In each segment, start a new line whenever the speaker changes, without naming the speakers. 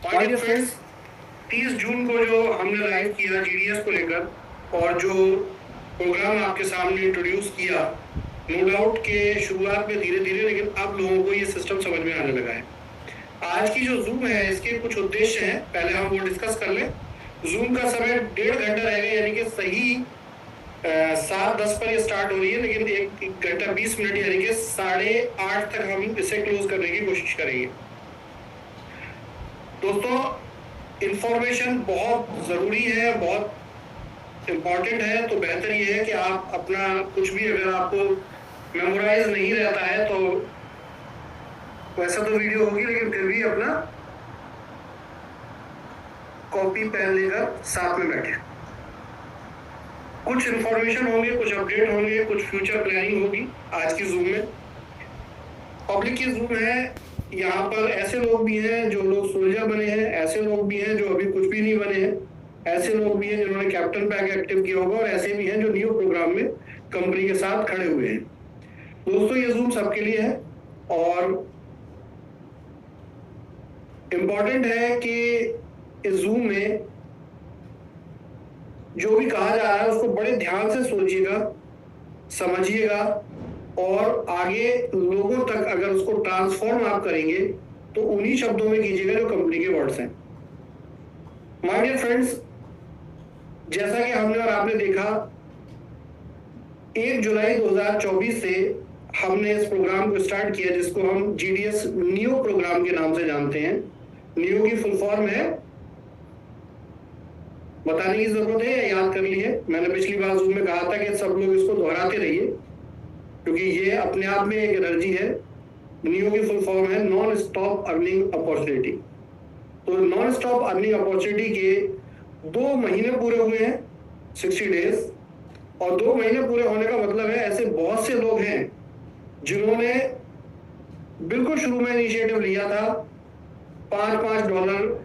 My dear friends, 30 जून को जो हमने लाइव किया जीडीएस को लेकर और जो प्रोग्राम आपके सामने इंट्रोड्यूस किया, नो डाउट के शुरुआत में धीरे धीरे लेकिन अब लोगों को ये सिस्टम समझ में आने लगा है। आज की जो जूम है इसके कुछ उद्देश्य हैं, पहले हम वो डिस्कस कर लें। जूम का समय 1.5 घंटा रहेगा, यानी कि सही 7:10 पर ये स्टार्ट हो रही है, लेकिन 1 घंटा 20 मिनट यानी कि 8:30 तक हम इसे क्लोज करने की कोशिश करेंगे। दोस्तों, इंफॉर्मेशन बहुत ज़रूरी है, बहुत इम्पॉर्टेंट है, तो बेहतर ये है कि आप अपना कुछ भी अगर आपको मेमोराइज नहीं रहता है तो वैसा तो वीडियो होगी, लेकिन फिर भी अपना कॉपी पेन लेकर साथ में बैठे। कुछ इंफॉर्मेशन होंगे, कुछ अपडेट होंगे, कुछ फ्यूचर प्लानिंग होगी आज की जूम में। पब्लिक की जूम है, यहाँ पर ऐसे लोग भी हैं जो लोग सोल्जर बने हैं, ऐसे लोग भी हैं जो अभी कुछ भी नहीं बने हैं, ऐसे लोग भी हैं जिन्होंने कैप्टन पैक एक्टिव किया होगा और ऐसे भी हैं जो न्यू प्रोग्राम में कंपनी के साथ खड़े हुए हैं। दोस्तों, ये जूम सबके लिए है और इम्पॉर्टेंट है कि इस जूम में जो भी कहा जा रहा है उसको बड़े ध्यान से सोचिएगा, समझिएगा और आगे लोगों तक अगर उसको ट्रांसफॉर्म आप करेंगे तो उन्हीं शब्दों में कीजिएगा जो कंपनी के वर्ड्स हैं। माय डियर फ्रेंड्स, जैसा कि हमने और आपने देखा, 1 जुलाई 2024 से हमने इस प्रोग्राम को स्टार्ट किया जिसको हम जीडीएस नियो प्रोग्राम के नाम से जानते हैं। नियो की फुल फॉर्म है, बताने की जरूरत है या याद कर ली है? मैंने पिछली बार जूम में कहा था कि सब लोग इसको दोहराते रहिए क्योंकि ये अपने आप में एक एनर्जी है। नियो की फुल फॉर्म है नॉन स्टॉप अर्निंग अपॉर्चुनिटी। तो नॉन स्टॉप अर्निंग अपॉर्चुनिटी के 2 महीने पूरे हुए हैं, 60 डेज, और 2 महीने पूरे होने का मतलब है ऐसे बहुत से लोग हैं जिन्होंने बिल्कुल शुरू में इनिशिएटिव लिया था, $5-5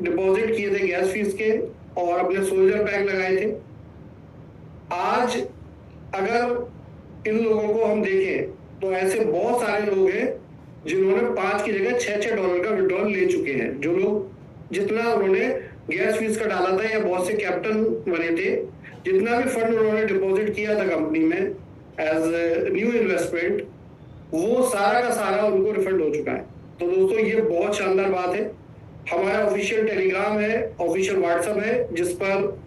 डिपॉजिट किए थे गैस फीस के और अपने सोल्जर पैक लगाए थे। आज अगर इन लोगों को हम देखें तो ऐसे बहुत सारे लोग हैं जिन्होंने 5 की जगह $6 का विड्रॉल ले चुके हैं। जो लोग जितना उन्होंने गैस फीस का डाला था या बहुत से कैप्टन बने थे, जितना भी फंड उन्होंने डिपॉजिट किया था कंपनी में एज न्यू इन्वेस्टमेंट, वो सारा का सारा उनको रिफंड हो चुका है। तो दोस्तों, ये बहुत शानदार बात है। हमारा ऑफिशियल टेलीग्राम है, ऑफिशियल व्हाट्सएप है, जिस पर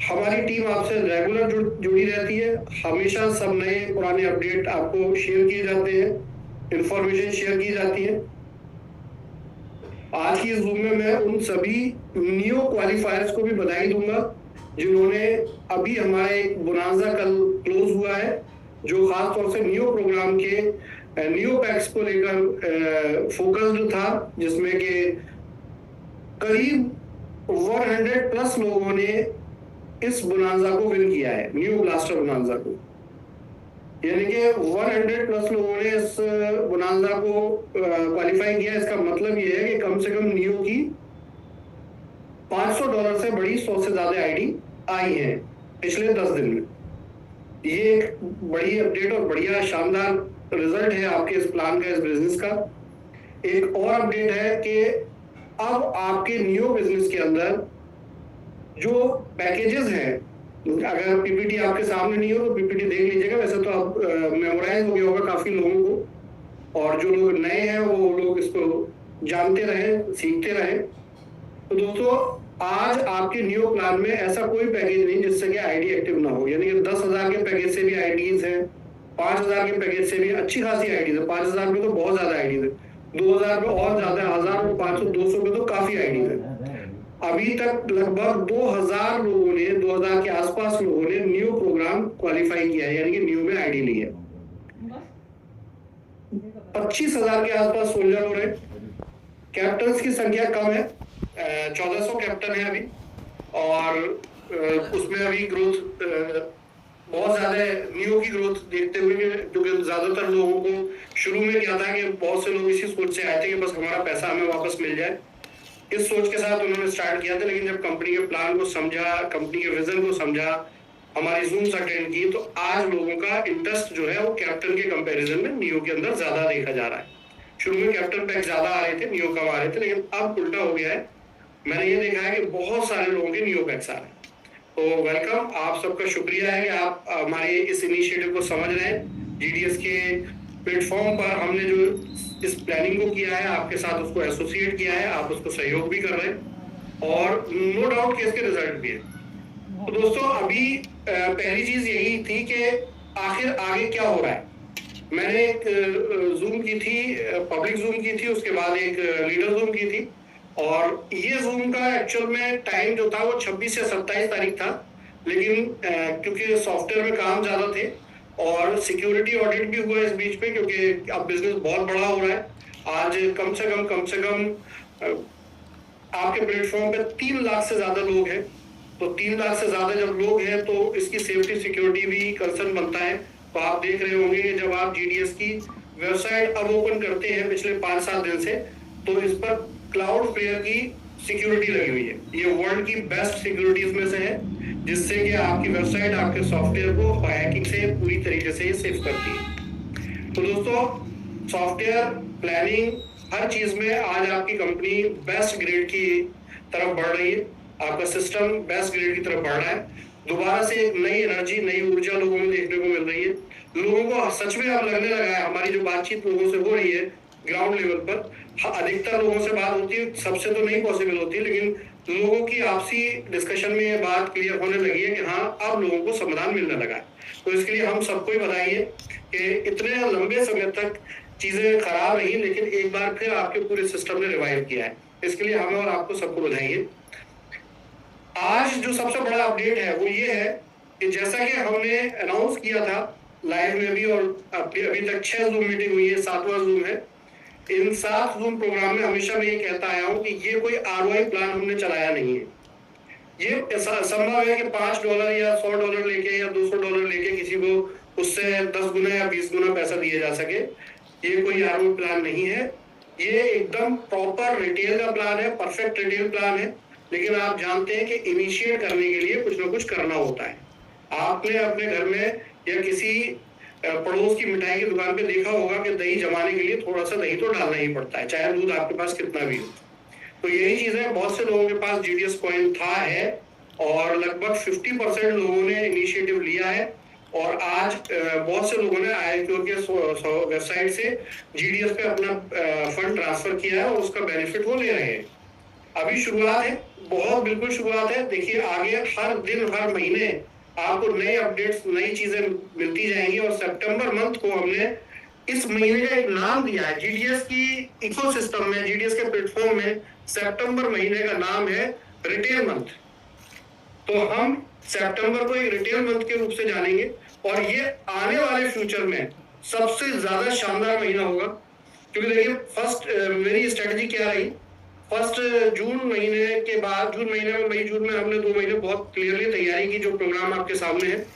हमारी टीम आपसे रेगुलर जुड़ी रहती है। हमेशा सब नए पुराने अपडेट आपको शेयर किए जाते हैं, इंफॉर्मेशन शेयर की जाती है। आज की जूम में मैं उन सभी न्यू क्वालिफायर्स को भी बधाई दूंगा जिन्होंने अभी हमारे बोनांजा कल क्लोज हुआ है, जो खासतौर से न्यू प्रोग्राम के न्यू पैक्स को लेकर फोकस्ड था, जिसमें कि करीब 100+ लोगों ने इस बोनांजा को विन किया है, न्यू ब्लास्टर बोनांजा को। यानी कि 100+ लोगों ने इस बोनांजा को क्वालिफाई किया। इसका मतलब ये है कि कम से कम न्यू की $500 से बड़ी 100 से ज्यादा आईडी आई है पिछले 10 दिन में। ये एक बड़ी अपडेट और बढ़िया शानदार रिजल्ट है आपके इस प्लान का, इस बिजनेस का। एक और अपडेट है कि अब आपके न्यू बिजनेस के अंदर जो पैकेजेस हैं, अगर पीपीटी आपके सामने नहीं हो तो पीपीटी देख लीजिएगा। वैसे तो आप मेमोराइज हो गया होगा काफी लोगों को, और जो लोग नए हैं वो लोग इसको जानते रहे, सीखते रहे। तो दोस्तों, आज आपके न्यू प्लान में ऐसा कोई पैकेज नहीं जिससे कि आईडी एक्टिव ना हो। यानी कि 10,000 के पैकेज से भी आईडीज हैं, 5,000 के पैकेज से भी अच्छी खासी आईडीज है, 5,000 में तो बहुत ज्यादा आईडीज है, 2,000 में और ज्यादा, 1,000 में, 500, 200 में तो काफी आईडीज है। अभी तक लगभग 2,000 लोगों ने, 2,000 के आसपास लोगों ने न्यू प्रोग्राम क्वालिफाई किया है, यानी कि न्यू में आईडी ली है। 25,000 के आसपास सोल्जर हो रहे। कैप्टन की संख्या कम है, 1400 कैप्टन है अभी, और उसमें अभी ग्रोथ बहुत ज्यादा है। न्यू की ग्रोथ देखते हुए, क्योंकि ज्यादातर लोगों को शुरू में क्या था कि बहुत से लोग इसी सोच से आए थे कि बस हमारा पैसा हमें वापस मिल जाए, इस सोच के साथ उन्होंने स्टार्ट किया था। लेकिन जब कंपनी के प्लान को समझा, कंपनी के विजन को समझा, हमारी जूम्स अटेंड की, तो आज लोगों का इंटरेस्ट जो है वो कैप्टन के कंपैरिजन में नियो के अंदर ज्यादा देखा जा रहा है। शुरू में कैप्टन पैक ज्यादा आ रहे थे, नियो कम आ रहे थे, लेकिन अब उल्टा हो गया है। मैंने ये देखा है कि बहुत सारे लोगों के नियो पैक्स आ रहे हैं। तो वेलकम, आप सबका शुक्रिया है कि आप हमारे इस इनिशिएटिव को समझ रहे हैं। जीडीएस के प्लेटफॉर्म पर हमने जो इस प्लानिंग को किया है, आपके साथ उसको एसोसिएट किया है, आप उसको सहयोग भी कर रहे हैं और नो डाउट कि इसके रिजल्ट भी है। तो दोस्तों, अभी पहली चीज यही थी कि आखिर आगे क्या हो रहा है। मैंने एक जूम की थी, पब्लिक जूम की थी, उसके बाद एक लीडर जूम की थी, और ये जूम का एक्चुअल में टाइम जो था वो 26 या 27 तारीख था, लेकिन क्योंकि सॉफ्टवेयर में काम ज्यादा थे और सिक्योरिटी ऑडिट भी हुआ इस बीच में, क्योंकि अब बिजनेस बहुत बड़ा हो रहा है। आज कम से कम आपके प्लेटफॉर्म पे 3 लाख से ज्यादा लोग हैं। तो 3 लाख से ज्यादा जब लोग हैं तो इसकी सेफ्टी सिक्योरिटी भी कंसर्न बनता है। तो आप देख रहे होंगे कि जब आप जीडीएस की वेबसाइट अब ओपन करते हैं पिछले 5-7 दिन से, तो इस पर क्लाउडफ्लेयर की सिक्योरिटी लगी हुई है। ये वर्ल्ड की बेस्ट सिक्योरिटीज में से है, जिससे कि आपकी वेबसाइट आपके सॉफ्टवेयर को हैकिंग से पूरी तरीके से सेव करती है। तो दोस्तों, सॉफ्टवेयर प्लानिंग हर चीज में आज आपकी कंपनी बेस्ट ग्रेड की तरफ बढ़ रही है। आपका सिस्टम बेस्ट ग्रेड की तरफ बढ़ रहा है। दोबारा से एक नई एनर्जी, नई ऊर्जा लोगों में देखने को मिल रही है। लोगों को सच में अब लगने लगा है, हमारी जो बातचीत लोगों से हो रही है ग्राउंड लेवल पर, अधिकतर लोगों से बात होती है, सबसे तो नहीं पॉसिबल होती, लेकिन लोगों की आपसी डिस्कशन में ये बात क्लियर होने लगी है कि हाँ, अब लोगों को समाधान मिलने लगा है। तो इसके लिए हम सबको ही बधाई है कि इतने लंबे समय तक चीजें खराब रही, लेकिन एक बार फिर आपके पूरे सिस्टम ने रिवाइव किया है। इसके लिए हमें और आपको सबको बधाई है। आज जो सबसे बड़ा अपडेट है वो ये है कि जैसा कि हमने अनाउंस किया था लाइव में भी, और अभी तक 6 जूम मीटिंग हुई है, 7वां जूम है। इन 7 जूम प्रोग्राम में हमेशा मैं ये कहता आया हूं कि ये कोई आरओआई प्लान हमने चलाया नहीं है। ये संभव है कि $5 या $100 लेके या $200 लेके किसी को उससे 10 गुना या 20 गुना पैसा दिया जा सके। ये कोई आरओआई प्लान नहीं है। ये एकदम प्रॉपर रिटेल का प्लान है, परफेक्ट रिटेल प्लान है। लेकिन आप जानते हैं कि इनिशिएट करने के लिए कुछ ना कुछ करना होता है। आपने अपने घर में या किसी पड़ोस की मिठाई की दुकान पे देखा होगा कि दही जमाने के लिए थोड़ा सा दही तो डालना ही पड़ता है, चाहे दूध आपके पास कितना भी हो। तो यही चीज है, बहुत से लोगों के पास जीडीएस कॉइन था है, और लगभग 50% लोगों ने इनिशिएटिव लिया है, और आज बहुत से लोगों ने IIQ के वेबसाइट से जीडीएस पे अपना फंड ट्रांसफर किया है और उसका बेनिफिट वो ले रहे हैं। अभी शुरुआत है, बहुत बिल्कुल शुरुआत है। देखिए, आगे हर दिन हर महीने आपको नए अपडेट्स, नई चीजें मिलती जाएंगी, और सितंबर मंथ को हमने इस महीने का एक नाम दिया है जीडीएस की इकोसिस्टम में, जीडीएस के प्लेटफॉर्म में। सितंबर महीने का नाम है रिटेल मंथ। तो हम सितंबर को एक रिटेल मंथ के रूप से जानेंगे, और ये आने वाले फ्यूचर में सबसे ज्यादा शानदार महीना होगा। क्योंकि देखिए, फर्स्ट मेरी स्ट्रेटजी क्या रही, फर्स्ट जून महीने के बाद, जून महीने में, मई जून में हमने 2 महीने बहुत क्लियरली तैयारी की, जो प्रोग्राम आपके सामने है।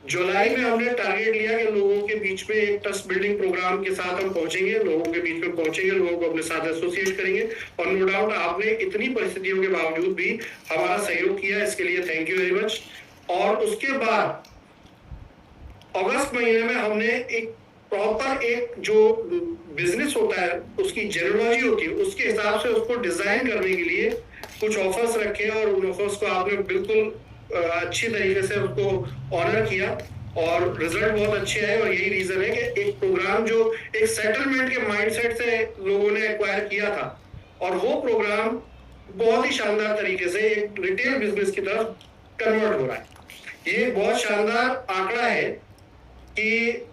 जुलाई में हमने टारगेट लिया कि लोगों के बीच में एक ट्रस्ट बिल्डिंग प्रोग्राम के साथ हम पहुंचेंगे, लोगों के बीच में पहुंचेंगे, लोगों को अपने साथ एसोसिएट करेंगे। और नो डाउट आपने इतनी परिस्थितियों के बावजूद भी हमारा सहयोग किया, इसके लिए थैंक यू वेरी मच। और उसके बाद अगस्त महीने में हमने एक प्रॉपर, एक जो बिजनेस होता है उसकी जेरोलॉजी होती है, उसके हिसाब से उसको डिजाइन करने के लिए कुछ ऑफर्स रखे, और उन ऑफर्स को आपने बिल्कुल अच्छी तरीके से उसको ऑनर किया, और रिजल्ट बहुत अच्छे आए। और यही रीजन है कि एक प्रोग्राम जो एक सेटलमेंट के माइंडसेट से लोगों ने एक्वायर किया था, और वो प्रोग्राम बहुत ही शानदार तरीके से एक रिटेल बिजनेस की तरफ कन्वर्ट हो रहा है। ये बहुत शानदार आंकड़ा है कि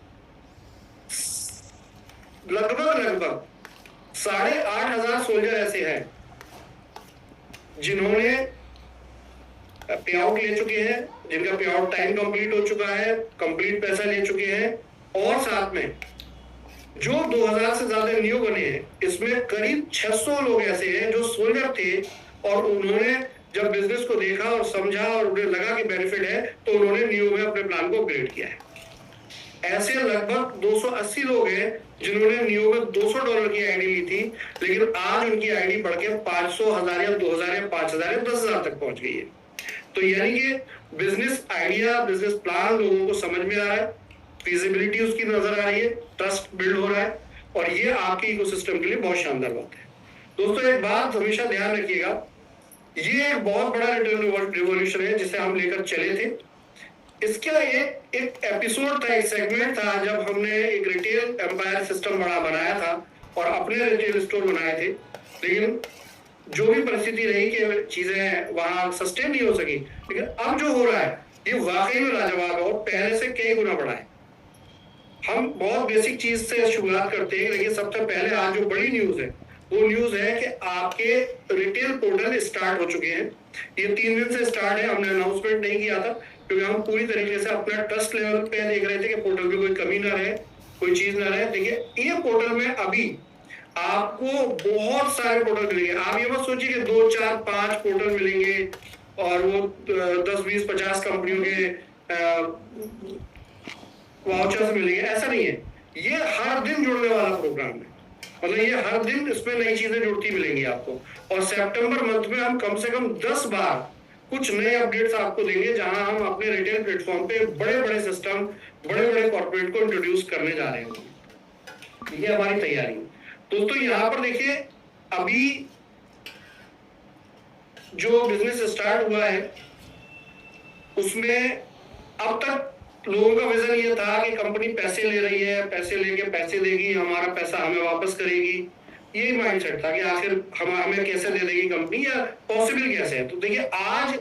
लगभग 8,500 सोल्जर ऐसे हैं जिन्होंने पे आउट ले चुके हैं, जिनका पे आउट टाइम कंप्लीट हो चुका है, कंप्लीट पैसा ले चुके हैं। और साथ में जो 2000 से ज्यादा न्यू बने हैं, इसमें करीब 600 लोग ऐसे हैं जो सोल्जर थे, और उन्होंने जब बिजनेस को देखा और समझा और उन्हें लगा कि बेनिफिट है, तो उन्होंने न्यू में अपने प्लान को अपग्रेड किया है। ऐसे लगभग 280 लोग हैं जिन्होंने न्यू में $200 की आईडी ली थी, लेकिन आज उनकी आईडी बढ़ के 500, 1000 या 2000 या 5000 या 10,000 तक पहुंच गई है। तो यानी कि बिजनेस आइडिया, बिजनेस प्लान लोगों को समझ में आ रहा है, फिजिबिलिटी उसकी नजर आ रही है, ट्रस्ट बिल्ड हो रहा है, और ये आपके इकोसिस्टम के लिए बहुत शानदार बात है। दोस्तों, एक बात हमेशा ध्यान रखिएगा ये एक बहुत बड़ा रिवॉल्यूशन है जिसे हम लेकर चले थे। इसका एक एपिसोड था, एक सेगमेंट था जब हमने एक रिटेल एम्पायर सिस्टम बड़ा बनाया था और अपने रिटेल स्टोर बनाए थे, लेकिन जो भी परिस्थिति रही कि चीजें वहां सस्टेन नहीं हो सकी। लेकिन अब जो हो रहा है ये वाकई में लाजवाब है और पहले से कई गुना बड़ा है। हम बहुत बेसिक चीज से शुरुआत करते हैं, लेकिन सबसे पहले आज जो बड़ी न्यूज है वो न्यूज है कि आपके रिटेल पोर्टल स्टार्ट हो चुके हैं। ये 3 दिन से स्टार्ट है, हमने अनाउंसमेंट नहीं किया था क्योंकि हम पूरी तरीके से अपना ट्रस्ट लेवल पे देख रहे थे कि पोर्टल में कोई कमी ना रहे, कोई चीज ना रहे। देखिए ये पोर्टल में अभी आपको बहुत सारे पोर्टल मिलेंगे। आप ये मत सोचिए कि 2, 4, 5 पोर्टल मिलेंगे और वो 10, 20, 50 कंपनियों के वाउचर्स मिलेंगे, ऐसा नहीं है। ये हर दिन जुड़ने वाला प्रोग्राम है, मतलब ये हर दिन इसमें नई चीजें जुड़ती मिलेंगी आपको। और सितंबर मंथ में हम कम से कम 10 बार कुछ नए अपडेट्स आपको देंगे, जहां हम अपने रिटेल प्लेटफॉर्म पे बड़े बड़े सिस्टम, बड़े बड़े कॉर्पोरेट को इंट्रोड्यूस करने जा रहे हैं। ये हमारी तैयारी है दोस्तों। यहाँ पर देखिए अभी जो बिजनेस स्टार्ट हुआ है उसमें अब तक लोगों का विजन ये था कि कंपनी पैसे ले रही है, पैसे लेके पैसे देगी, हमारा पैसा हमें वापस करेगी। यही माइंडसेट था कि आखिर हमें कैसे दे देगी कंपनी, या पॉसिबल कैसे है। तो देखिए आज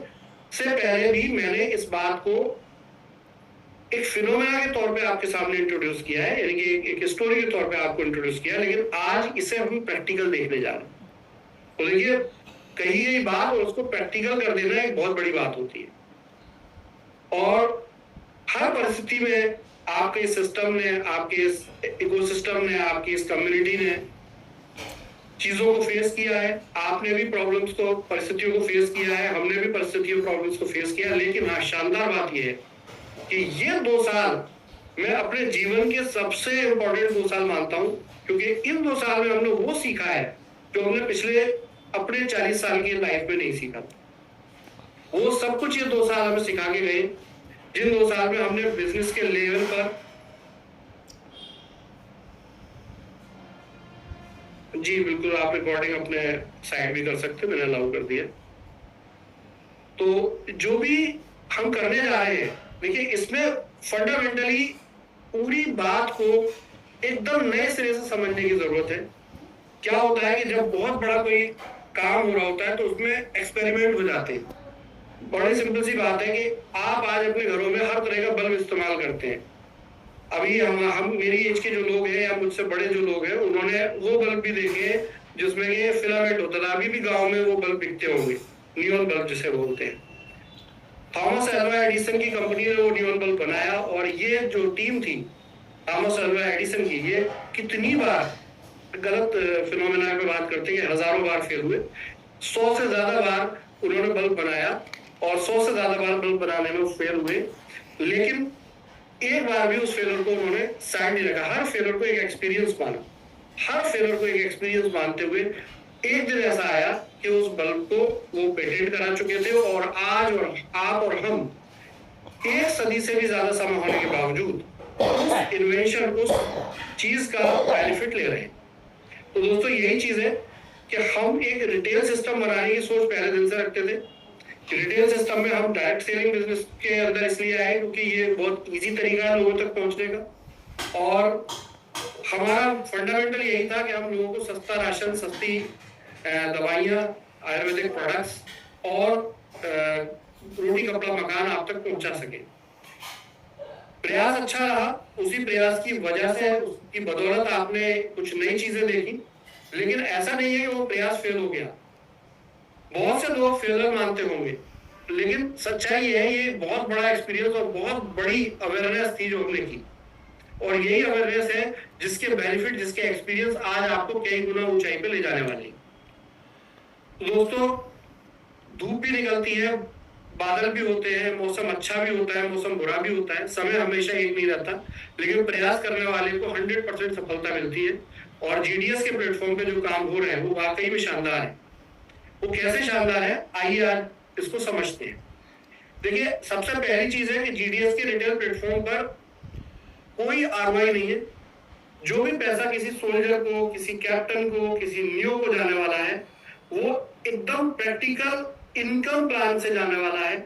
से पहले भी मैंने इस बात को एक फिनोमेना के तौर पे आपके सामने इंट्रोड्यूस किया है, यानी कि एक स्टोरी के तौर पे आपको इंट्रोड्यूस किया है, लेकिन आज इसे हम प्रैक्टिकल देखने जा रहे हैं। तो देखिए कही गई बात और उसको प्रैक्टिकल कर देना एक बहुत बड़ी बात होती है। और हर परिस्थिति में आपके इस सिस्टम ने, आपके इस इकोसिस्टम ने, आपकी इस कम्युनिटी ने चीजों को फेस किया है। आपने भी प्रॉब्लम्स को, परिस्थितियों को फेस किया है, हमने भी परिस्थितियों, प्रॉब्लम्स को फेस किया है। लेकिन हाँ, शानदार बात यह है कि ये 2 साल मैं अपने जीवन के सबसे इंपॉर्टेंट 2 साल मानता हूं, क्योंकि इन 2 साल में हमने वो सीखा है जो हमने पिछले अपने 40 साल की लाइफ में नहीं सीखा। वो सब कुछ ये 2 साल हमें सिखा के गए, जिन 2 साल में हमने बिजनेस के लेवल पर, जी बिल्कुल, आप रिकॉर्डिंग अपने साइड भी कर सकते हैं, मैंने अलाउ कर दिया। तो जो भी हम करने जा रहे हैं, देखिए इसमें फंडामेंटली पूरी बात को एकदम नए सिरे से समझने की जरूरत है। क्या होता है कि जब बहुत बड़ा कोई काम हो रहा होता है तो उसमें एक्सपेरिमेंट हो जाते हैं। बड़ी सिंपल सी बात है कि आप आज अपने घरों में हर तरह का बल्ब इस्तेमाल करते हैं। अभी हम मेरी एज के जो लोग हैं या मुझसे बड़े जो लोग हैं, उन्होंने वो बल्ब भी देखे हैं जिसमें ये फिलामेंट होता था। अभी भी गांव में वो बल्ब बिकते होंगे, नियॉन बल्ब जिसे बोलते हैं। थॉमस अल्वा एडिसन की कंपनी ने वो नियॉन बल्ब बनाया, और ये जो टीम थी थॉमस अल्वा एडिसन की, ये कितनी बार, गलत फिनोमेना पे बात करते हैं, हजारों बार फेल हुए। 100 से ज्यादा बार उन्होंने बल्ब बनाया और 100 से ज्यादा बार बल्ब बनाने में फेल हुए, लेकिन एक बार भी उस फेलर को उन्होंने साइड नहीं रखा। हर फेलर को एक एक्सपीरियंस माना, हर फेलर को एक एक्सपीरियंस मानते हुए एक दिन ऐसा आया कि उस बल्ब को वो पेटेंट करा चुके थे, और आज और आप और हम 1 सदी से भी ज्यादा समय होने के बावजूद उस इन्वेंशन, उस चीज का बेनिफिट ले रहे हैं। तो दोस्तों यही चीज है कि हम एक रिटेल सिस्टम बनाने की सोच पहले दिन से रखते थे। रिटेल सिस्टम में हम डायरेक्ट सेलिंग बिजनेस के अंदर इसलिए आए क्योंकि ये बहुत इजी तरीका है लोगों तक पहुंचने का, और हमारा फंडामेंटल यही था कि हम लोगों को सस्ता राशन, सस्ती दवाइयाँ, आयुर्वेदिक प्रोडक्ट्स और रोटी कपड़ा मकान आप तक पहुंचा सके। प्रयास अच्छा रहा, उसी प्रयास की वजह से, उसकी बदौलत आपने कुछ नई चीजें देखी, लेकिन ऐसा नहीं है कि वो प्रयास फेल हो गया। बहुत से लोग फेलर मानते होंगे, लेकिन सच्चाई है ये बहुत बड़ा एक्सपीरियंस और बहुत बड़ी अवेयरनेस थी जो हमने की, और यही अवेयरनेस है जिसके बेनिफिट, जिसके एक्सपीरियंस आज आपको कई गुना ऊंचाई पे ले जाने वाले। दोस्तों धूप भी निकलती है, बादल भी होते हैं, मौसम अच्छा भी होता है, मौसम बुरा भी होता है, समय हमेशा एक नहीं रहता, लेकिन प्रयास करने वाले को 100% सफलता मिलती है। और जीडीएस के प्लेटफॉर्म पे जो काम हो रहे हैं वो वाकई में शानदार है। वो कैसे शानदार है, आइए आज इसको समझते हैं। देखिए सबसे पहली चीज है कि जीडीएस के रिटेल प्लेटफॉर्म पर कोई आरओआई नहीं है। जो भी पैसा किसी सोल्जर को, किसी कैप्टन को, किसी नियो को जाने वाला है, वो एकदम प्रैक्टिकल इनकम प्लान से जाने वाला है,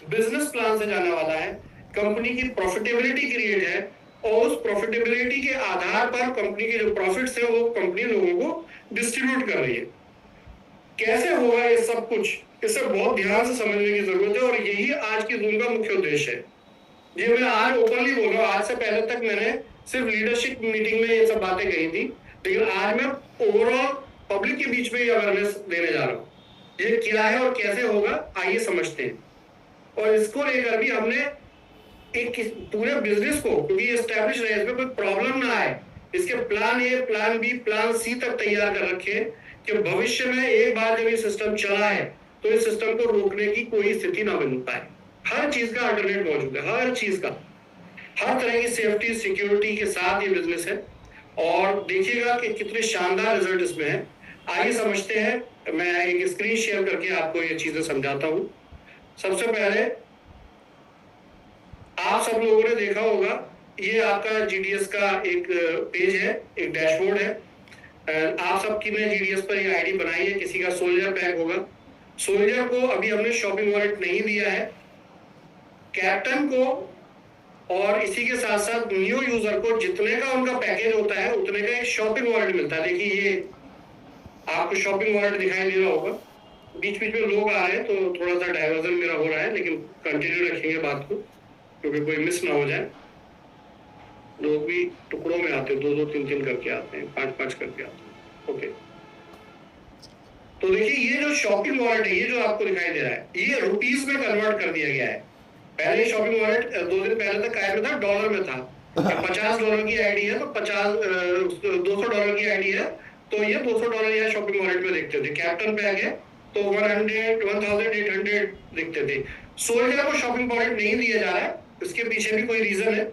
बिजनेस प्लान से जाने वाला है, कंपनी की प्रॉफिटेबिलिटी क्रिएट है और उस प्रॉफिटेबिलिटी के आधार पर कंपनी के जो प्रॉफिट्स है वो कंपनी लोगों को डिस्ट्रीब्यूट कर रही है। कैसे होगा ये सब कुछ, इसे बहुत ध्यान से समझने की जरूरत है और यही आज की जूम का मुख्य उद्देश्य है। ये मैं आज ओपनली बोल रहा हूँ, आज से पहले तक मैंने सिर्फ लीडरशिप मीटिंग में ये सब बातें कही थी, लेकिन आज मैं ओवरऑल पब्लिक के बीच में ये अवेयरनेस देने जा रहा हूँ। ये क्या है और कैसे होगा, आइए समझते हैं। और इसको लेकर भी हमने एक पूरे बिजनेस को, क्योंकि एस्टैब्लिश रहे, इसमें कोई प्रॉब्लम ना आए, इसके plan A, plan B, plan C तक तैयार कर रखे कि भविष्य में एक बार जब ये सिस्टम चला है तो इस सिस्टम को रोकने की कोई स्थिति ना बन पाए। हर चीज का अल्टरनेट मौजूद है, हर चीज का, हर तरह की सेफ्टी सिक्योरिटी के साथ ये बिजनेस है और देखिएगा कि कितने शानदार रिजल्ट इसमें है। आइए समझते हैं, मैं एक स्क्रीन शेयर करके आपको ये चीजें समझाता हूं। सबसे पहले आप सब लोगों ने देखा होगा, ये आपका जीडीएस का एक पेज है, एक डैशबोर्ड है। आप सबकी ने जीडीएस पर ये आईडी बनाई है, किसी का सोल्जर पैक होगा। सोल्जर को अभी हमने शॉपिंग वॉलेट नहीं दिया है, कैप्टन को और इसी के साथ साथ न्यू यूजर को जितने का उनका पैकेज होता है उतने का एक शॉपिंग वॉलेट मिलता है। देखिए ये आपको शॉपिंग वॉलेट दिखाई दे रहा होगा, बीच बीच में लोग आ रहे हैं तो थोड़ा सा डाइवर्जन मेरा हो रहा है, लेकिन कंटिन्यू रखेंगे बात को क्योंकि कोई मिस ना हो जाए। लोग भी टुकड़ों में आते हैं, 2-2 3-3 करके आते हैं, 5-5 करके आते हैं। ओके, तो देखिए ये जो शॉपिंग वॉलेट है, ये जो आपको दिखाई दे रहा है, ये रुपीस में कन्वर्ट कर दिया गया है। पहले शॉपिंग वॉलेट 2 दिन पहले तक काय में था, डॉलर में था। $50 की आईडी है तो $200 की आईडी है तो ये $200 या शॉपिंग वॉलेट में देखते थे। कैप्टन पैक है तो 1800 दिखते थे। सोल्जर को शॉपिंग वॉलेट नहीं दिया जा रहा है, इसके पीछे भी कोई रीजन है।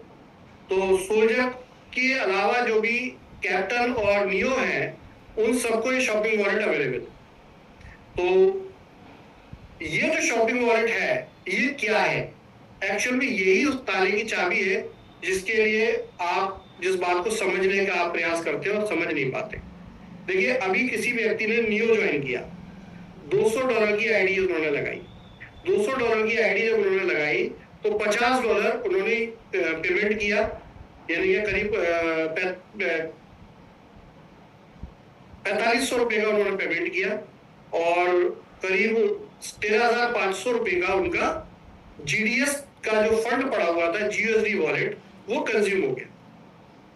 तो सोल्जर के अलावा जो भी कैप्टन और नियो है उन सबको ये शॉपिंग वॉलेट अवेलेबल है। तो ये जो शॉपिंग वॉलेट है ये क्या है, एक्चुअल में यही उस ताले की चाबी है जिसके लिए आप जिस बात को समझने का आप प्रयास करते हो और समझ नहीं पाते। देखिए अभी किसी व्यक्ति ने नियो ज्वाइन किया, $200 की आईडी उन्होंने लगाई। $200 की आईडी जब उन्होंने लगाई तो $50 उन्होंने पेमेंट किया, यानी कि करीब 4500 रुपए का उन्होंने पेमेंट किया और करीब 13,500 रुपए का उनका जीडीएस का जो फंड पड़ा हुआ था, जीएसडी वॉलेट, वो कंज्यूम हो गया।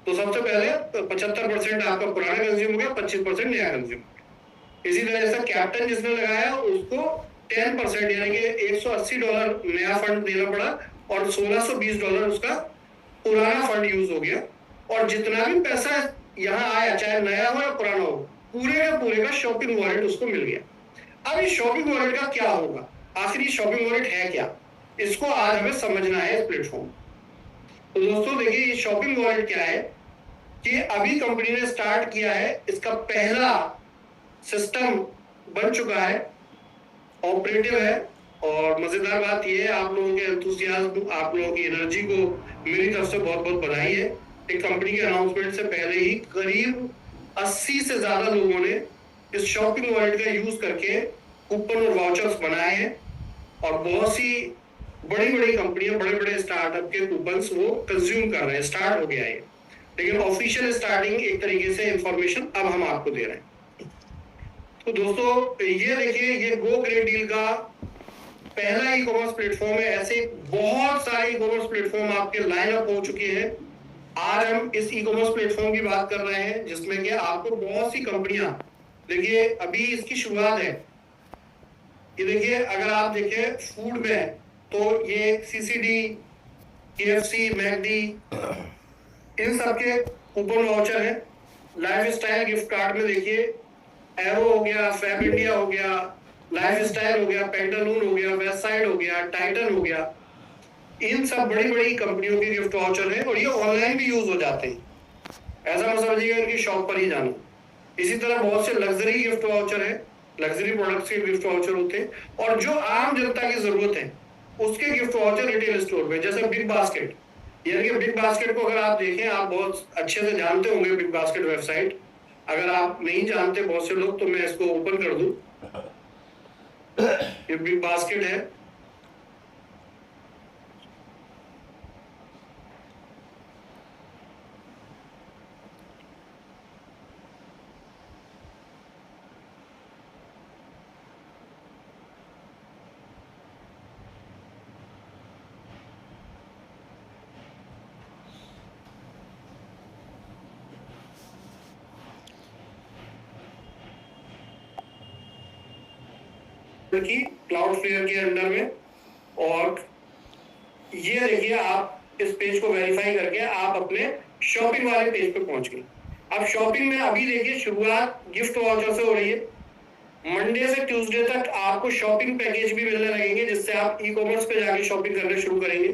तो सबसे पहले 75% आपका पुराना कंज्यूम हो गया, 25% नया कंज्यूम हो गया। इसी तरह से कैप्टन जिसने लगाया उसको 10% यानी कि $180 नया फंड देना पड़ा और $1620 उसका पुराना फंड यूज हो गया। और जितना भी पैसा यहाँ आया, चाहे नया हो या पुराना हो, पूरे का शॉपिंग वॉलेट उसको मिल गया। अब इस शॉपिंग वॉलेट का क्या होगा, आखिर ये शॉपिंग वॉलेट है क्या, इसको आज हमें समझना है इस प्लेटफॉर्म। तो दोस्तों देखिए ये शॉपिंग वॉलेट क्या है कि अभी कंपनी ने स्टार्ट किया है, इसका पहला सिस्टम बन चुका है, ऑपरेटिव है। और मजेदार बात यह है, आप लोगों के एंथुसियाज्म, आप लोगों की एनर्जी को मेरी तरफ से बहुत बहुत बधाई है। एक कंपनी के अनाउंसमेंट से पहले ही करीब 80 से ज्यादा लोगों ने इस शॉपिंग वॉलेट का यूज करके कूपन और वाउचर्स बनाए हैं और बहुत सी बड़ी बड़ी कंपनियां, बड़े बड़े स्टार्टअप के कूपन्स वो कंज्यूम कर रहे हैं। स्टार्ट हो गया है, लेकिन ऑफिशियल स्टार्टिंग एक तरीके से इंफॉर्मेशन अब हम आपको दे रहे हैं। तो दोस्तों ये देखिए, ये गो ग्रेट डील का पहला ई कॉमर्स प्लेटफॉर्म है। ऐसे बहुत सारे ई कॉमर्स प्लेटफॉर्म आपके लाइन अप हो चुके हैं। आज हम इस ई कॉमर्स प्लेटफॉर्म की बात कर रहे हैं जिसमें कि आपको बहुत सी कंपनियां, देखिए अभी इसकी शुरुआत है। ये देखिए, अगर आप देखें फूड में तो ये सीसीडी, केएफसी, मैकडी, इन सबके कूपन वाउचर है। लाइफ स्टाइल गिफ्ट कार्ड में देखिए एरो हो गया, फैब इंडिया हो गया, लाइफ स्टाइल हो गया, पेंटालून हो गया, वेस्टसाइड हो गया, टाइटन हो गया, इन सब बड़ी बड़ी कंपनियों के गिफ्ट वाउचर है और ये ऑनलाइन भी यूज हो जाते हैं। ऐसा मत समझिएगा इनकी शॉप पर ही जाना। इसी तरह बहुत से लग्जरी गिफ्ट वाउचर है, लग्जरी प्रोडक्ट्स के गिफ्ट वाउचर होते हैं। और जो आम जनता की जरूरत है उसके गिफ्ट वाउचर रिटेल स्टोर में, जैसे बिग बास्केट। यानी कि बिग बास्केट को अगर आप देखें, आप बहुत अच्छे से जानते होंगे बिग बास्केट वेबसाइट। अगर आप नहीं जानते बहुत से लोग, तो मैं इसको ओपन कर दूं। ये बिग बास्केट है। की क्लाउडफ्लेयर के अंडर में, और ये देखिए आप इस पेज को वेरीफाई करके आप अपने शॉपिंग वाले पेज पे पहुंच गए। अब शॉपिंग में अभी देखिए शुरुआत गिफ्ट वाउचर से हो रही है। मंडे से ट्यूसडे तक आपको शॉपिंग पैकेज भी मिलने लगेंगे, जिससे आप ई कॉमर्स पे जाके शॉपिंग करना शुरू करेंगे।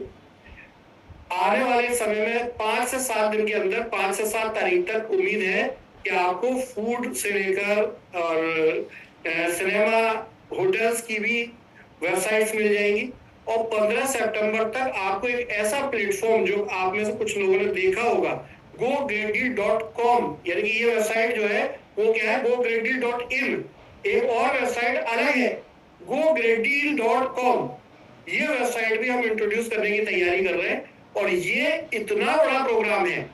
आने वाले समय में 5 से 7 दिन के अंदर, 5 से 7 तारीख तक उम्मीद है कि आपको फूड से लेकर और सिनेमा, होटल्स की भी वेबसाइट्स मिल जाएंगी। और 15 सितंबर तक आपको एक ऐसा प्लेटफॉर्म, जो आप में से कुछ लोगों ने देखा होगा, gogreatdeal.com, यानी कि ये वेबसाइट जो है वो क्या है, gogreatdeal.in, एक और वेबसाइट अलग है gogreatdeal.com। ये वेबसाइट भी हम इंट्रोड्यूस करने की तैयारी कर रहे हैं, और ये इतना बड़ा प्रोग्राम है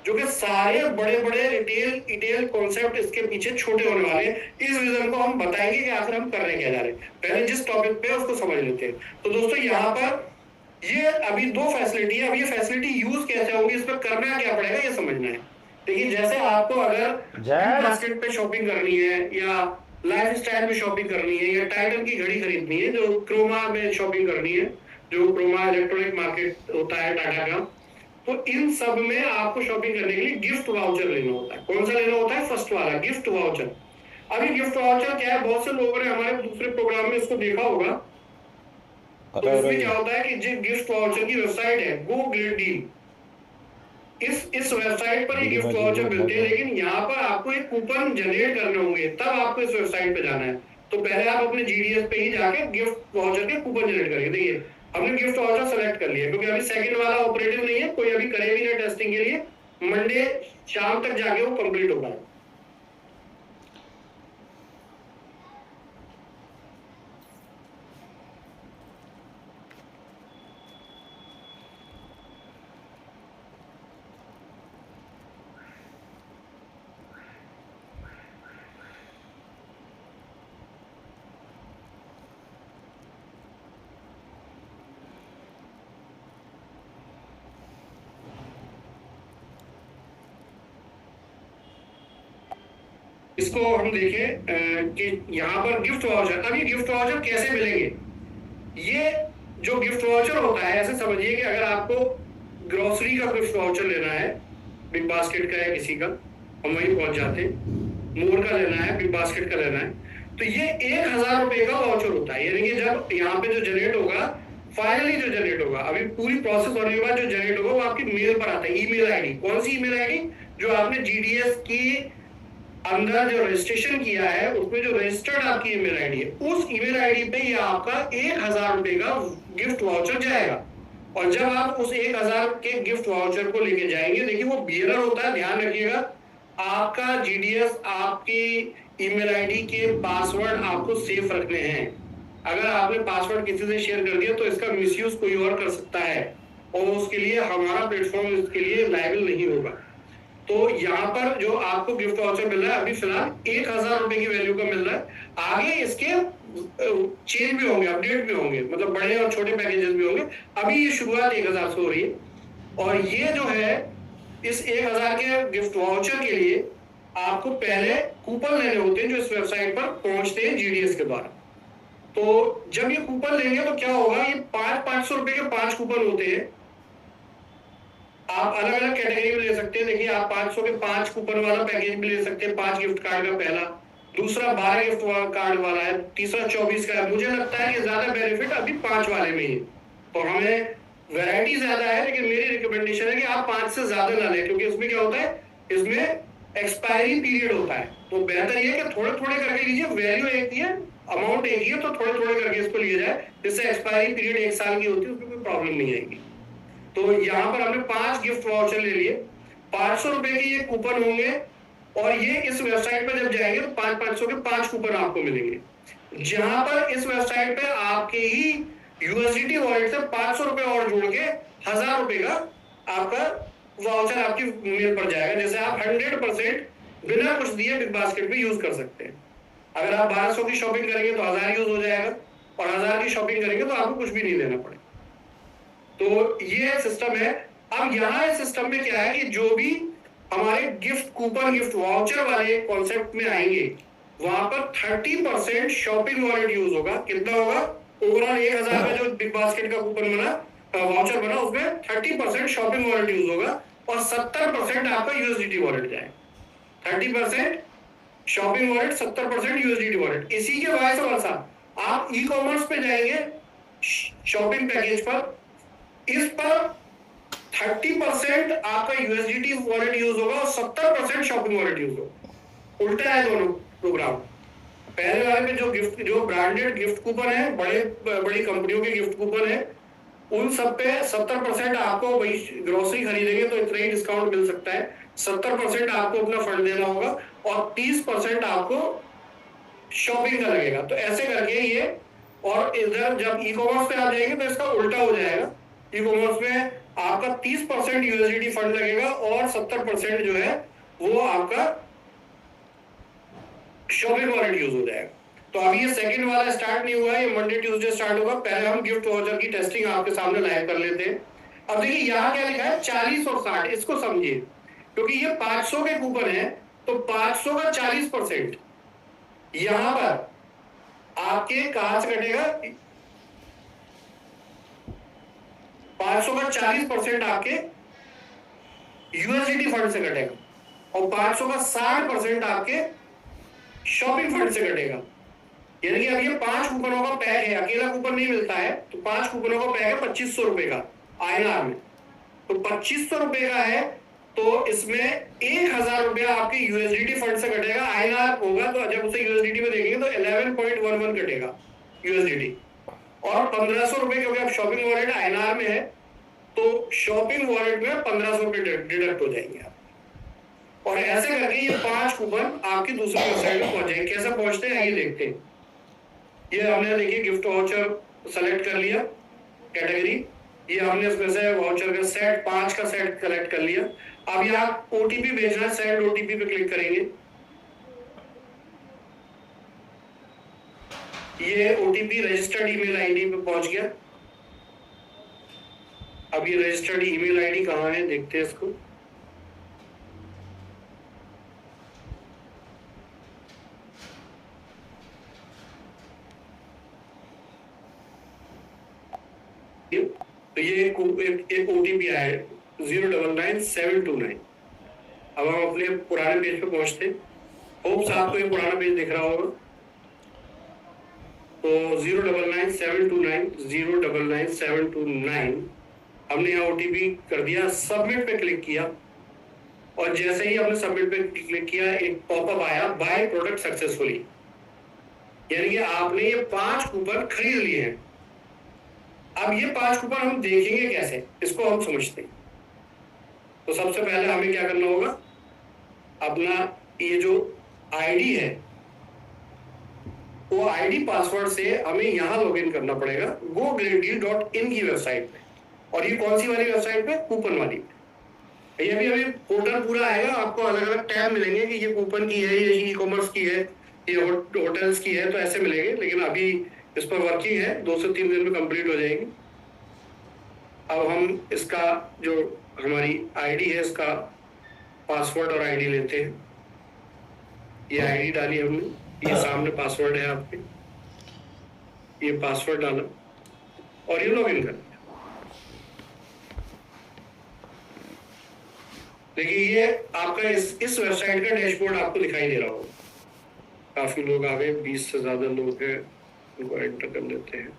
जो कि सारे बड़े बड़े रिटेल कॉन्सेप्ट इसके पीछे छोटे होने वाले हैं। इस विजन को हम बताएंगे कि आखिर हम कर रहे क्या जा रहे हैं। पहले जिस टॉपिक पे उसको समझ लेते हैं। तो दोस्तों यहाँ पर ये अभी 2 फैसिलिटी है। अब ये फैसिलिटी यूज कैसे होगी, इस पर करना क्या पड़ेगा, ये समझना है। देखिए, जैसे आपको अगर बास्केट पे शॉपिंग करनी है, या लाइफ स्टाइल में शॉपिंग करनी है, या टाइटन की घड़ी खरीदनी है, जो क्रोमा में शॉपिंग करनी है, जो क्रोमा इलेक्ट्रॉनिक मार्केट होता है टाटा का, तो इन सब में आपको शॉपिंग करने के लिए गिफ्ट वाउचर लेना होता है। कौन सा लेना होता है? फर्स्ट वाला, गिफ्ट वाउचर। अभी गिफ्ट वाउचर क्या है, बहुत से लोगों ने हमारे दूसरे प्रोग्राम में इसको देखा होगा। तो इसमें क्या होता है कि जो गिफ्ट वाउचर की वेबसाइट है गो ग्रेट डील, इस वेबसाइट पर ये गिफ्ट वाउचर मिलते हैं, लेकिन यहाँ पर आपको एक कूपन जनरेट करने होंगे, तब आपको इस वेबसाइट पे जाना है। तो पहले आप अपने जीडीएस पे ही जाके गिफ्ट वाउचर के कूपन जनरेट करिए। देखिए, हमने गिफ्ट वाउचर सेलेक्ट कर लिया, क्योंकि अभी सेकंड वाला ऑपरेटिव नहीं है, कोई अभी करे भी नहीं टेस्टिंग के लिए। मंडे शाम तक जाके वो कंप्लीट होगा। इसको हम देखें कि यहाँ पर गिफ्ट वाउचर, अब ये गिफ्ट वाउचर कैसे मिलेंगे। ये जो गिफ्ट वाउचर होता है, ऐसे समझिए कि अगर आपको ग्रोसरी का गिफ्ट वाउचर लेना है, बिग बास्केट का है किसी का, हम वहीं पहुंच जाते हैं। मोर का लेना है, बिग बास्केट का लेना है, तो ये 1000 रुपए का वाउचर होता है। यानी कि जब यहाँ पे जो जनरेट होगा, फाइनली जो जनरेट होगा, अभी पूरी प्रोसेस होने के बाद जो जनरेट होगा वो आपकी मेल पर आता है। ईमेल आईडी, कौन सी ईमेल आईडी? जो आपने जीडीएस की अंदर जो रजिस्ट्रेशन किया है, उसमें जो रजिस्टर्ड आपकी ईमेल आईडी है, उस ईमेल आईडी पे ये आपका 1000 रुपए का गिफ्ट वाउचर जाएगा। और जब आप उस 1000 के गिफ्ट वाउचर को लेके जाएंगे, देखिए वो बियरर होता है, ध्यान रखिएगा। आपका जीडीएस आपकी ईमेल आईडी के पासवर्ड आपको सेफ रखने हैं। अगर आपने पासवर्ड किसी से शेयर कर दिया तो इसका मिसयूज कोई और कर सकता है, और उसके लिए हमारा प्लेटफॉर्म इसके लिए लायबल नहीं होगा। तो यहाँ पर जो आपको गिफ्ट वाउचर मिल रहा है, अभी फिलहाल 1000 रुपए की वैल्यू का मिल रहा है। आगे इसके चेंज भी होंगे, अपडेट भी होंगे, मतलब बड़े और छोटे पैकेजेस भी होंगे। अभी ये शुरुआत 1000 से हो रही है। और ये जो है, इस 1000 के गिफ्ट वाउचर के लिए आपको पहले कूपन लेने होते हैं, जो इस वेबसाइट पर पहुंचते हैं जीडीएस के द्वारा। तो जब ये कूपन लेंगे तो क्या होगा, ये 500 रुपए के 5 कूपन होते हैं। आप अलग अलग कैटेगरी में ले सकते हैं। देखिए, आप 500 के 5 कूपन वाला पैकेज भी ले सकते हैं। 5 गिफ्ट कार्ड का पहला, दूसरा 12 गिफ्ट कार्ड वाला है, तीसरा 24 का है। मुझे लगता है कि ज्यादा बेनिफिट अभी 5 वाले में ही। तो हमें वैरायटी ज्यादा है, लेकिन मेरी रिकमेंडेशन है कि आप 5 से ज्यादा ना लें, क्योंकि इसमें क्या होता है, इसमें एक्सपायरी पीरियड होता है। तो बेहतर ये कि थोड़े थोड़े करके लीजिए। वैल्यू एक ही है, अमाउंट एक ही है, तो थोड़े थोड़े करके इसको लिया जाए, जिससे एक्सपायरी पीरियड 1 साल की होती है, उसमें कोई प्रॉब्लम नहीं आएगी। तो यहाँ पर हमने 5 गिफ्ट वाउचर ले लिए। 500 रुपए के ये कूपन होंगे, और ये इस वेबसाइट पर जब जाएंगे तो 500 के 5 कूपन आपको मिलेंगे। जहां पर इस वेबसाइट पे आपके ही यूएसडीटी वॉलेट से 500 रुपए और जोड़ के 1000 रुपए का आपका वाउचर आपकी मेल पर जाएगा। जैसे आप 100% बिना कुछ दिए बिग बास्केट पे यूज कर सकते हैं। अगर आप 1200 की शॉपिंग करेंगे तो 1000 यूज हो जाएगा, और 1000 की शॉपिंग करेंगे तो आपको कुछ भी नहीं देना पड़ेगा। तो ये सिस्टम है। अब यहाँ इस सिस्टम में क्या है कि जो भी हमारे गिफ्ट कूपन, गिफ्ट वाउचर वाले कॉन्सेप्ट में आएंगे, वहां पर 30% शॉपिंग वॉलेट यूज होगा। कितना होगा? ओवरऑल 1000 का जो बिग बास्केट का कूपन बना, वाउचर बना, उसमें 30% शॉपिंग वॉलेट यूज होगा और 70% आपका यूएसडीटी वॉलेट जाएगा। 30% शॉपिंग वॉलेट, 70% यूएसडीटी वॉलेट। इसी के वाइस वर्सा आप ई कॉमर्स पे जाएंगे, शॉपिंग पैकेज पर, इस पर 30% आपका यूएसडीटी वॉलेट यूज होगा और 70% शॉपिंग वॉलेट यूज होगा। उल्टा है दोनों प्रोग्राम। पहले वाले में जो गिफ्ट, जो ब्रांडेड गिफ्ट कूपन है, बड़ी कंपनियों के गिफ्ट कूपन है, उन सब पे 70% आपको, वही ग्रोसरी खरीदेंगे तो इतना ही डिस्काउंट मिल सकता है, 70% आपको अपना फंड देना होगा और 30% आपको शॉपिंग का लगेगा। तो ऐसे करके ये, और इधर जब ई कॉमर्स पे आप जाएंगे तो इसका उल्टा हो जाएगा। ई कॉमर्स में आपका 30% यूएसडीटी फंड लगेगा और 70% जो है वो आपका शॉपिंग वॉलेट यूज हो जाएगा। तो अभी ये सेकंड वाला स्टार्ट नहीं हुआ है, ये मंडे ट्यूसडे स्टार्ट होगा। पहले हम गिफ्ट वाउचर की टेस्टिंग आपके सामने लाइव कर लेते हैं। अब देखिए यहाँ क्या लिखा है, 40 और 60, इसको समझिए, क्योंकि ये 500 के कूपन है तो 500 का 40% यहां पर आपके कहां से कटेगा? 500 का 40% आपके यूएसडीटी फंड से कटेगा और 500 का 60% आपके शॉपिंग फंड से कटेगा। यानी कि अब ये 5 कूपनों का पैक है, अकेला कूपन नहीं मिलता है, तो 5 कूपनों का पैक है 2500 रुपए का आईएनआर में। तो 2500 रुपए का है तो इसमें 1000 रुपया आपके यूएसडीटी फंड से कटेगा। आईएनआर होगा तो जब उसे यूएसडीटी में देखेंगे तो 11.11 कटेगा यूएसडीटी, और 1500 रुपए, क्योंकि अब शॉपिंग वॉलेट आईएनआर में है तो शॉपिंग वॉलेट में 1500 रुपए डिडक्ट हो जाएंगे आप। और ऐसे करके ये 5 कूपन आपकी दूसरी वेबसाइट में पहुंच जाएंगे। कैसे पहुंचते हैं ये देखते हैं। ये हमने देखिए गिफ्ट वाउचर सेलेक्ट कर लिया कैटेगरी, ये हमने इसमें से वाउचर का सेट, 5 का सेट सेलेक्ट कर लिया। अब यहाँ ओटीपी भेजना है, सेंड ओटीपी पे क्लिक करेंगे। ये ओटीपी रजिस्टर्ड ईमेल आईडी पे पहुंच गया। अब ये रजिस्टर्ड ईमेल आईडी कहाँ है देखते हैं इसको। तो ये एक ओटीपी आया है 099729। अब हम अपने पुराने पेज पे पहुंचते हैं। होप्स आपको ये पुराना पेज दिख रहा होगा। तो 099729 हमने यहाँ ओटीपी कर दिया, सबमिट पे क्लिक किया, और जैसे ही हमने सबमिट पे क्लिक किया एक पॉपअप आया, बाय प्रोडक्ट सक्सेसफुली। यानी कि आपने ये 5 कूपन खरीद लिए हैं। अब ये 5 कूपन हम देखेंगे कैसे, इसको हम समझते हैं। तो सबसे पहले हमें क्या करना होगा, अपना ये जो आईडी है वो आईडी पासवर्ड से हमें यहाँ लॉगिन करना पड़ेगा gogreatdeal.in की वेबसाइट पे। और ये कौन सी वाली वेबसाइट पे? कूपन वाली पे। ये अभी पोर्टल पूरा आएगा, आपको अलग अलग टैब मिलेंगे कि ये कूपन की है, ये ई कॉमर्स की है, ये होटल्स की है, तो ऐसे मिलेंगे। लेकिन अभी इस पर वर्किंग है, 2 से 3 दिन में कंप्लीट हो जाएगी। अब हम इसका जो हमारी आईडी है, इसका पासवर्ड और आईडी लेते हैं। ये आईडी डाली हमने, ये सामने पासवर्ड है आपके, ये पासवर्ड डाला और ये लॉगिन कर दिया। देखिए ये आपका इस वेबसाइट का डैशबोर्ड आपको दिखाई दे रहा होगा। काफी लोग आ गए, 20 से ज्यादा लोग हैं, उनको एंटर कर लेते हैं।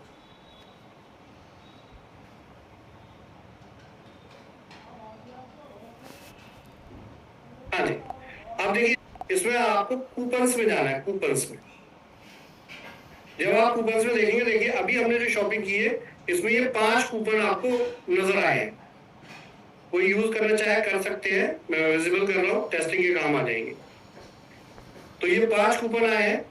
हाँ जी, अब देखिए इसमें आपको कूपन्स में जाना है। कूपन्स में जब आप कूपन्स में देखेंगे, देखिए अभी हमने जो शॉपिंग की है इसमें ये 5 कूपन आपको नजर आए हैं। कोई यूज करना चाहे कर सकते हैं, मैं विजिबल कर रहा हूँ, टेस्टिंग के काम आ जाएंगे। तो ये 5 कूपन आए हैं,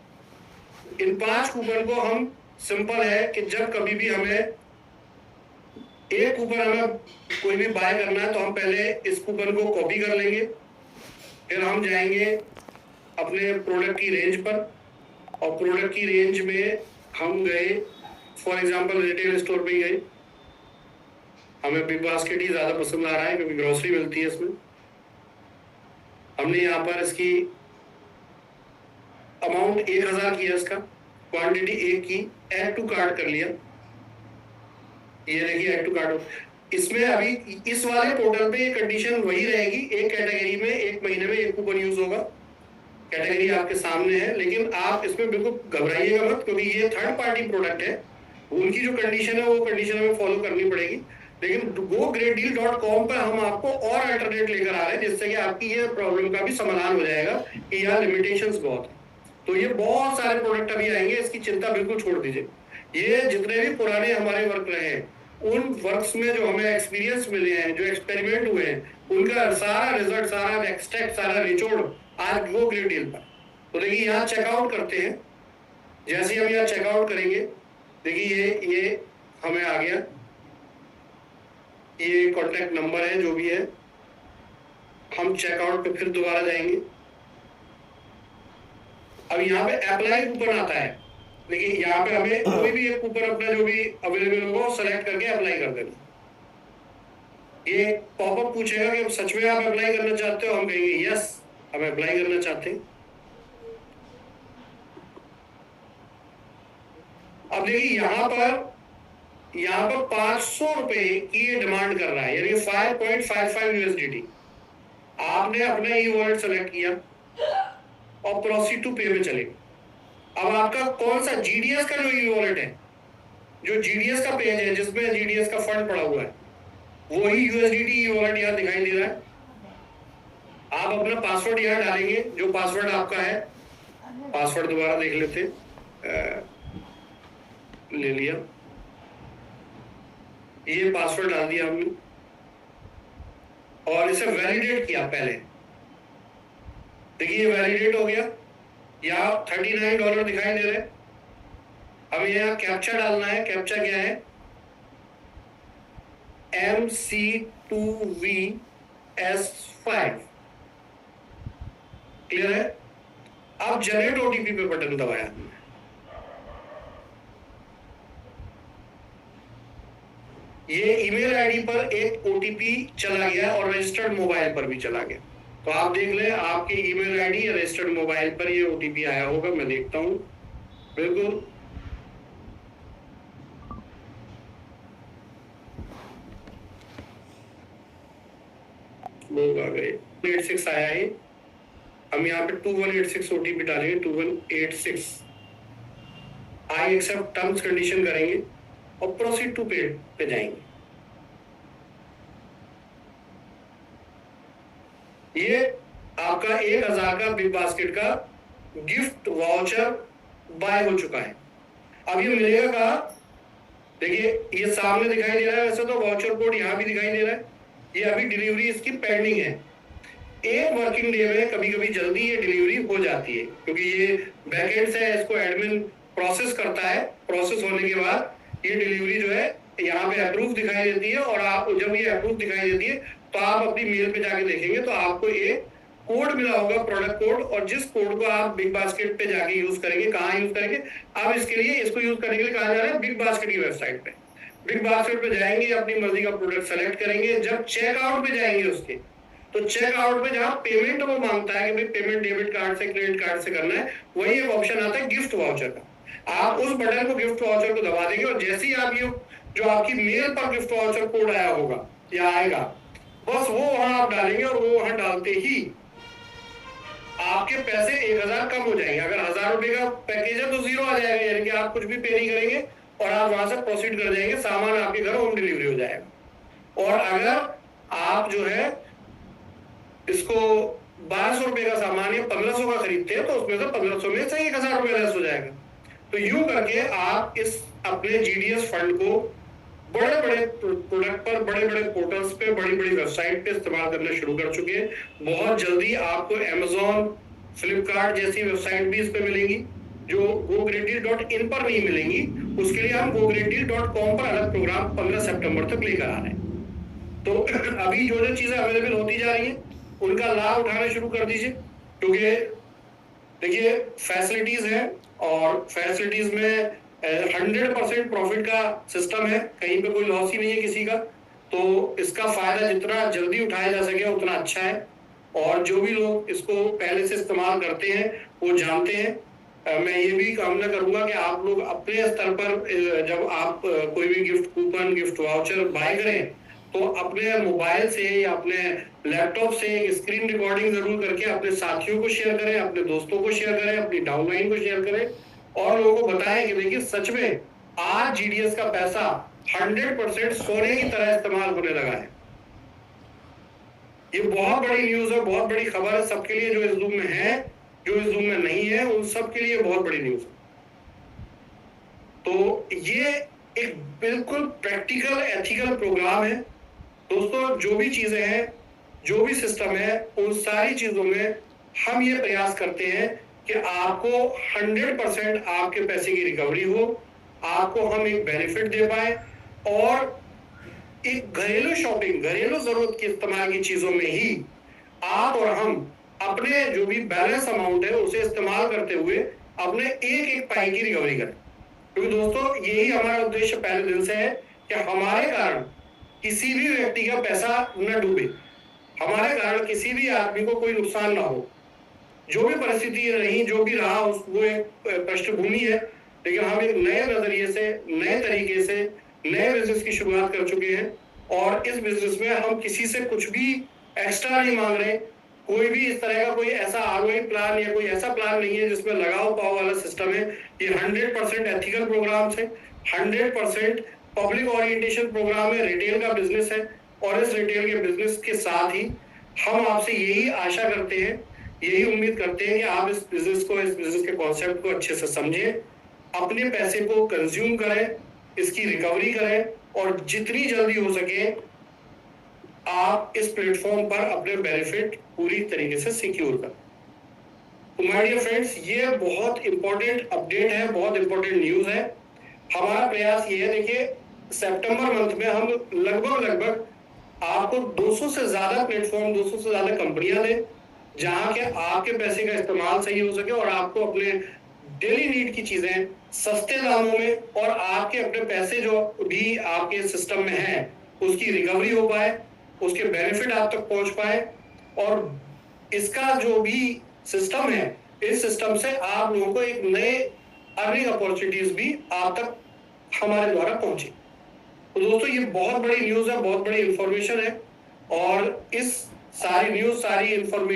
इन 5 कूपन को हम सिंपल है कि जब कभी भी हमें एक कूपन हमें कोई भी बाय करना है तो हम पहले इस कूपन को कॉपी कर लेंगे, फिर हम जाएंगे अपने प्रोडक्ट की रेंज पर और प्रोडक्ट की रेंज में हम गए, फॉर एग्जांपल रिटेल स्टोर पे गए, हमें बिग बास्केट ही ज्यादा पसंद आ रहा है क्योंकि ग्रोसरी मिलती है इसमें। हमने यहाँ पर इसकी अमाउंट 1000 किया, इसका क्वांटिटी 1 की, ऐड टू कार्ट कर लिया। ये देखिए ऐड टू कार्ट। इसमें अभी इस वाले पोर्टल पे कंडीशन वही रहेगी, एक कैटेगरी में 1 महीने में 1 कूपन यूज होगा। कैटेगरी आपके सामने है, लेकिन आप इसमें बिल्कुल घबराइएगा मत क्योंकि ये थर्ड पार्टी प्रोडक्ट है। उनकी जो कंडीशन है वो कंडीशन हमें फॉलो करनी पड़ेगी। लेकिन GoGreatDeal.com पर हम आपको और अल्टरनेट लेकर आ रहे हैं जिससे कि आपकी ये प्रॉब्लम का भी समाधान हो जाएगा कि यहाँ लिमिटेशंस बहुत है। तो ये बहुत सारे प्रोडक्ट अभी आएंगे, इसकी चिंता बिल्कुल छोड़ दीजिए। ये जितने भी पुराने हमारे वर्क रहे हैं, उन वर्क्स में जो हमें एक्सपीरियंस मिले हैं, जो एक्सपेरिमेंट हुए हैं, उनका सारा रिजल्ट, सारा एक्सट्रैक्ट, सारा निचोड़ आज GoGreatDeal पर। तो देखिए यहाँ चेकआउट करते हैं। जैसे हम यहाँ चेकआउट करेंगे, देखिए ये हमें आ गया, ये कॉन्टैक्ट नंबर है जो भी है। हम चेकआउट पे फिर दोबारा जाएंगे। अब यहाँ पे अप्लाई कूपन आता है, लेकिन यहाँ पे हमें कोई भी एक कूपन अपना जो भी अवेलेबल होगा सेलेक्ट करके अप्लाई कर देना। ये पॉपअप पूछेगा कि सच में आप अप्लाई करना चाहते हो, हम कहेंगे यस, हम अप्लाई करना चाहते हैं। अब देखिए यहाँ पर 500 रुपए की ये डिमांड कर रहा है, यानी 5.55 USDT। आपने अपना ई वॉलेट सेलेक्ट किया और प्रोसीड टू पे में चले। अब आपका कौन सा GDS का जो ई वॉलेट है, जो GDS का पेज है जिसमें GDS का फंड पड़ा हुआ है, वही USDT ई वॉलेट यहाँ दिखाई दे रहा है। आप अपना पासवर्ड यहाँ डालेंगे, जो पासवर्ड आपका है। पासवर्ड दोबारा देख लेते, ले लिया, ये पासवर्ड डाल दिया हमने और इसे वैलिडेट किया पहले। देखिए ये वैलिडेट हो गया, यहाँ $39 दिखाई दे रहे। अब यहाँ कैप्चा डालना है। कैप्चा क्या है? MC2VS5। क्लियर है? अब जनरेट OTP पे बटन दबाया। ये ईमेल आईडी पर एक OTP चला गया और रजिस्टर्ड मोबाइल पर भी चला गया। तो आप देख लें आपके ईमेल आईडी या रजिस्टर्ड मोबाइल पर ये OTP आया होगा। मैं देखता हूं, बिल्कुल लोग आ गए। 86 आया है। हम यहाँ पे 2186 OTP डालेंगे, 2186। आई एक्सेप्ट टर्म्स कंडीशन करेंगे और प्रोसीड टू पे पे जाएंगे। ये आपका 1000 का बिग बास्केट का गिफ्ट वाउचर बाय हो चुका है। अब ये मिलेगा कहाँ? देखिए ये सामने दिखाई दे रहा है, वैसे तो वाउचर कोड यहाँ भी दिखाई दे रहा है। ये अभी डिलीवरी इसकी पेंडिंग है। एक वर्किंग डे में कभी कभी जल्दी ये डिलीवरी हो जाती है क्योंकि ये बैकएंड से इसको एडमिन प्रोसेस करता है। प्रोसेस होने के बाद ये डिलीवरी जो है यहाँ पे अप्रूव दिखाई देती है और आप जब ये अप्रूव दिखाई देती है तो आप अपनी मेल पे जाके देखेंगे तो आपको ये कोड मिला होगा, प्रोडक्ट कोड, और जिस कोड को आप बिग बास्केट पे जाके यूज करेंगे। कहाँ यूज करेंगे? आप इसके लिए इसको यूज करने के लिए कहा जा रहा है बिग बास्केट की वेबसाइट पे। बिग बास्केट पे जाएंगे, अपनी मर्जी का प्रोडक्ट सेलेक्ट करेंगे। जब चेकआउट पे जाएंगे उसके, तो चेकआउट पे जहाँ पेमेंट वो मांगता है कि भाई पेमेंट डेबिट कार्ड से, क्रेडिट कार्ड से करना है, वही एक ऑप्शन आता है गिफ्ट वाउचर का। आप उस बटन को, गिफ्ट वाउचर को दबा देंगे और जैसे ही आप ये जो आपकी मेल पर गिफ्ट वाउचर कोड आया होगा या आएगा, बस वो वहां आप डालेंगे और वो वहां डालते ही आपके पैसे 1000 कम हो जाएंगे। अगर 1000 रुपए का पैकेज है तो 0 आ जाएगा, यानी कि आप कुछ भी पे नहीं करेंगे और आप वहां से प्रोसीड कर जाएंगे, सामान आपके घर होम डिलीवरी हो जाएगा। और अगर आप जो है इसको 1200 रुपए का सामान या 1500 का खरीदते हैं तो उसमें से 1500 में से 1000 रुपए लेस हो जाएगा। तो यूं करके आप इस अपने GDS फंड को बड़े बड़े प्रोडक्ट पर, बड़े बड़े पोर्टल्स पे, बड़ी बड़ी वेबसाइट पे इस्तेमाल करना शुरू कर चुके हैं। बहुत जल्दी आपको Amazon, फ्लिपकार्ट जैसी वेबसाइट भी इस पे मिलेंगी जो gogrady.in पर नहीं मिलेंगी, उसके लिए हम gogrady.com पर अलग प्रोग्राम 15 सितंबर तक लेकर आ रहे हैं। तो अभी जो चीजें अवेलेबल होती जा रही हैं, उनका लाभ उठाना शुरू कर दीजिए, क्योंकि देखिए फैसिलिटीज है और फैसिलिटीज में 100% प्रॉफिट का सिस्टम है, कहीं पे कोई लॉस ही नहीं है किसी का। तो इसका फायदा जितना जल्दी उठाया जा सके उतना अच्छा है, और जो भी लोग इसको पहले से इस्तेमाल करते हैं वो जानते हैं। मैं ये भी कामना करूंगा कि आप लोग अपने स्तर पर जब आप कोई भी gift coupon, gift voucher buy करें, तो अपने मोबाइल से या अपने लैपटॉप से एक स्क्रीन रिकॉर्डिंग जरूर करके अपने साथियों को शेयर करें, अपने दोस्तों को शेयर करें, अपनी डाउनलाइन को शेयर करें, और लोगों को बताएं कि देखिए सच में आज जीडीएस का पैसा 100% सोने की तरह इस्तेमाल होने लगा है। ये बहुत बड़ी न्यूज है, बहुत बड़ी खबर है सबके लिए, जो इस जूम में है, जो इस जूम में नहीं है, उन सबके लिए बहुत बड़ी न्यूज है। तो ये एक बिल्कुल प्रैक्टिकल एथिकल प्रोग्राम है दोस्तों। जो भी चीजें हैं, जो भी सिस्टम है, उन सारी चीजों में हम ये प्रयास करते हैं कि आपको 100% आपके पैसे की रिकवरी हो, आपको हम एक बेनिफिट दे पाए, और एक घरेलू शॉपिंग, घरेलू जरूरत के इस्तेमाल की चीजों में ही आप और हम अपने जो भी बैलेंस अमाउंट है उसे इस्तेमाल करते हुए अपने एक एक पाई की रिकवरी करें। क्योंकि दोस्तों यही हमारा उद्देश्य पहले दिन से है कि हमारे कारण किसी भी व्यक्ति का पैसा न डूबे, हमारे कारण किसी भी आदमी को कोई नुकसान ना हो। जो भी परिस्थिति रही, जो भी रहा, वो एक पृष्ठभूमि है, लेकिन हम एक नए नजरिए से, नए तरीके से नए बिजनेस की शुरुआत कर चुके हैं, और इस बिजनेस में हम किसी से कुछ भी एक्स्ट्रा नहीं मांग रहे। कोई भी इस तरह का कोई ऐसा आरओआई प्लान या कोई ऐसा प्लान नहीं है जिसमें लगाओ पाओ वाला सिस्टम है। ये 100% एथिकल प्रोग्राम है, 100% पब्लिक ओरिएंटेशन प्रोग्राम है, रिटेल का बिजनेस है, और इस रिटेल के बिजनेस के साथ ही हम आपसे यही आशा करते हैं, यही उम्मीद करते हैं कि आप इस बिजनेस के कॉन्सेप्ट को अच्छे से समझें, अपने पैसे को कंज्यूम करें, इसकी रिकवरी करें, और जितनी जल्दी हो सके आप इस प्लेटफॉर्म पर अपने बेनिफिट पूरी तरीके से सिक्योर करें। तो माय डियर फ्रेंड्स, ये बहुत इंपॉर्टेंट अपडेट है, बहुत इंपॉर्टेंट न्यूज है। हमारा प्रयास ये है, देखिए सितंबर मंथ में हम लगभग आपको 200 से ज्यादा प्लेटफॉर्म, 200 से ज्यादा कंपनियां दें, जहां के आपके पैसे का इस्तेमाल सही हो सके और आपको अपने डेली नीड की चीजें सस्ते दामों में, और आपके अपने पैसे जो भी आपके सिस्टम में है उसकी रिकवरी हो पाए, उसके बेनिफिट आप तक पहुंच पाए, और इसका जो भी सिस्टम है, इस सिस्टम से आप लोगों को एक नए अर्निंग अपॉर्चुनिटीज भी आप तक हमारे द्वारा पहुंचे। तो दोस्तों ये बहुत बड़ी न्यूज है, बहुत बड़ी इंफॉर्मेशन है, और इस सारी न्यूज, सारी इंफॉर्मेशन